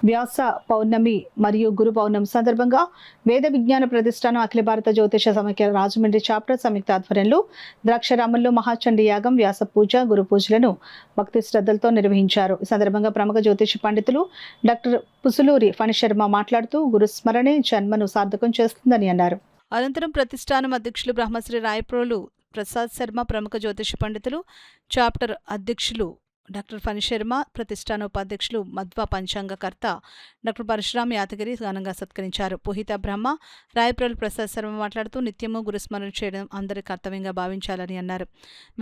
వ్యాస పౌర్ణమి మరియు గురు పౌర్ణమి సందర్భంగా వేద విజ్ఞాన ప్రతిష్టానం అఖిల భారత జ్యోతిష సమైక్య రాజమండ్రి చాప్టర్ సంయుక్త ఆధ్వర్యంలో ద్రాక్షారామంలో మహాచండీ యాగం, వ్యాస పూజ, గురు పూజలను భక్తి శ్రద్ధలతో నిర్వహించారు. ఈ సందర్భంగా ప్రముఖ జ్యోతిష పండితులు డాక్టర్ పుసులూరి ఫణిశర్మ మాట్లాడుతూ గురు స్మరణే జన్మను సార్థకం చేస్తుందని అన్నారు. అనంతరం ప్రతిష్టానం అధ్యక్షులు బ్రహ్మశ్రీ రాయప్రోలు ప్రసాద్ శర్మ, ప్రముఖ జ్యోతిష పండితులు చాప్టర్ అధ్యక్షులు డాక్టర్ ఫణిశర్మ, ప్రతిష్టాన ఉపాధ్యక్షులు మధ్వ పంచాంగకర్త డాక్టర్ పరశురామ్ యాదగిరి ఘనంగా సత్కరించారు. పుహిత బ్రహ్మ రాయప్రోలు ప్రసాద్ శర్మ మాట్లాడుతూ నిత్యము గురుస్మరణ చేయడం అందరి కర్తవ్యంగా భావించాలని అన్నారు.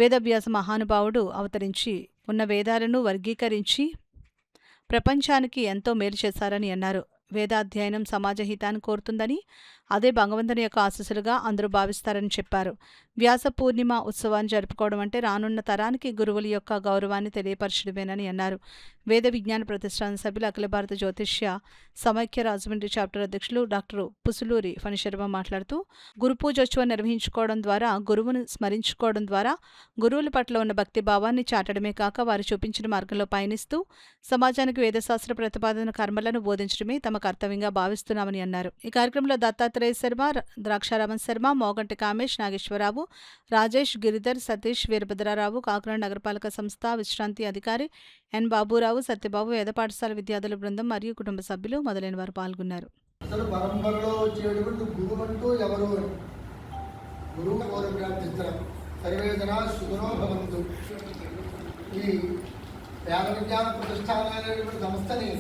వేదవ్యాస మహానుభావుడు అవతరించి ఉన్న వేదాలను వర్గీకరించి ప్రపంచానికి ఎంతో మేలు చేశారని అన్నారు. వేదాధ్యయనం సమాజ హితాన్ని కోరుతుందని, అదే భగవంతుని యొక్క ఆశీస్సులుగా అందరూ భావిస్తారని చెప్పారు. వ్యాస పూర్ణిమ ఉత్సవాన్ని జరుపుకోవడం అంటే రానున్న తరానికి గురువుల యొక్క గౌరవాన్ని తెలియపరచడమేనని అన్నారు. వేద విజ్ఞాన ప్రతిష్టాన సభ్యులు అఖిల భారత జ్యోతిష్య సమైక్య రాజమండ్రి చాప్టర్ అధ్యక్షులు డాక్టర్ పుసులూరి ఫణిశర్మ మాట్లాడుతూ గురు పూజోత్సవం నిర్వహించుకోవడం ద్వారా, గురువును స్మరించుకోవడం ద్వారా గురువుల పట్ల ఉన్న భక్తి భావాన్ని చాటడమే కాక వారు చూపించిన మార్గంలో పయనిస్తూ సమాజానికి వేదశాస్త్ర ప్రతిపాదన కర్మలను బోధించడమే తమ కర్తవ్యంగా భావిస్తున్నామని అన్నారు. ఈ కార్యక్రమంలో దత్తాత్రేయ శర్మ, ద్రాక్షారామన్ శర్మ, మోగంటి కామేష్, నాగేశ్వరరావు, రాజేష్, గిరిధర్, సతీష్, వీరభద్రరావు, కాకినాడ నగరపాలక సంస్థ విశ్రాంతి అధికారి ఎన్ బాబురావు, సత్యబాబు, వేద పాఠశాల విద్యార్థుల బృందం మరియు కుటుంబ సభ్యులు మొదలైన వారు పాల్గొన్నారు. అసలు పరంపరలో వచ్చేటువంటి గురువు అంటూ ఎవరు? గురువు కోరి ప్రార్థించడం సర్వేదన సుగుణో భవంతు. ఈ వేద విజ్ఞాన ప్రతిష్టానమైనటువంటి సంస్థని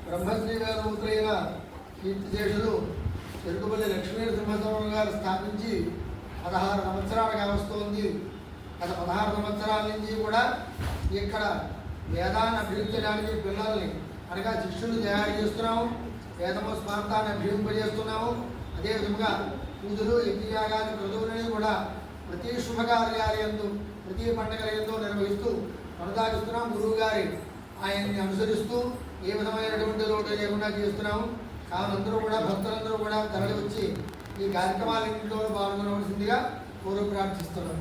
బ్రహ్మశ్రీ వేదముద్రైన కీర్తిశేషులు చెరుకుపల్లి లక్ష్మీ సింహస్వామి గారు స్థాపించి 16 సంవత్సరాలు కావస్తోంది. గత 16 సంవత్సరాల నుంచి కూడా ఇక్కడ వేదాన్ని అభ్యసించడానికి పిల్లల్ని అనగా శిష్యులు తయారు చేస్తున్నాము. వేదము స్మార్తాన్ని అభ్యసింపజేస్తున్నాము. అదేవిధంగా పూజలు, యజ్ఞయాగాది క్రతువులని కూడా ప్రతి శుభకార్యాలయందు, ప్రతి పండుగలయందు నిర్వహిస్తూ కొనసాగిస్తున్నాం. గురువు గారి ఆయన్ని అనుసరిస్తూ ఏ విధమైనటువంటి లోటు లేకుండా చేస్తున్నాము. కావున అందరూ కూడా భక్తులందరూ కూడా తరలి వచ్చి ఈ కార్యక్రమాలన్నింటిలో పాల్గొనవలసిందిగా కోరి ప్రార్థిస్తున్నాం.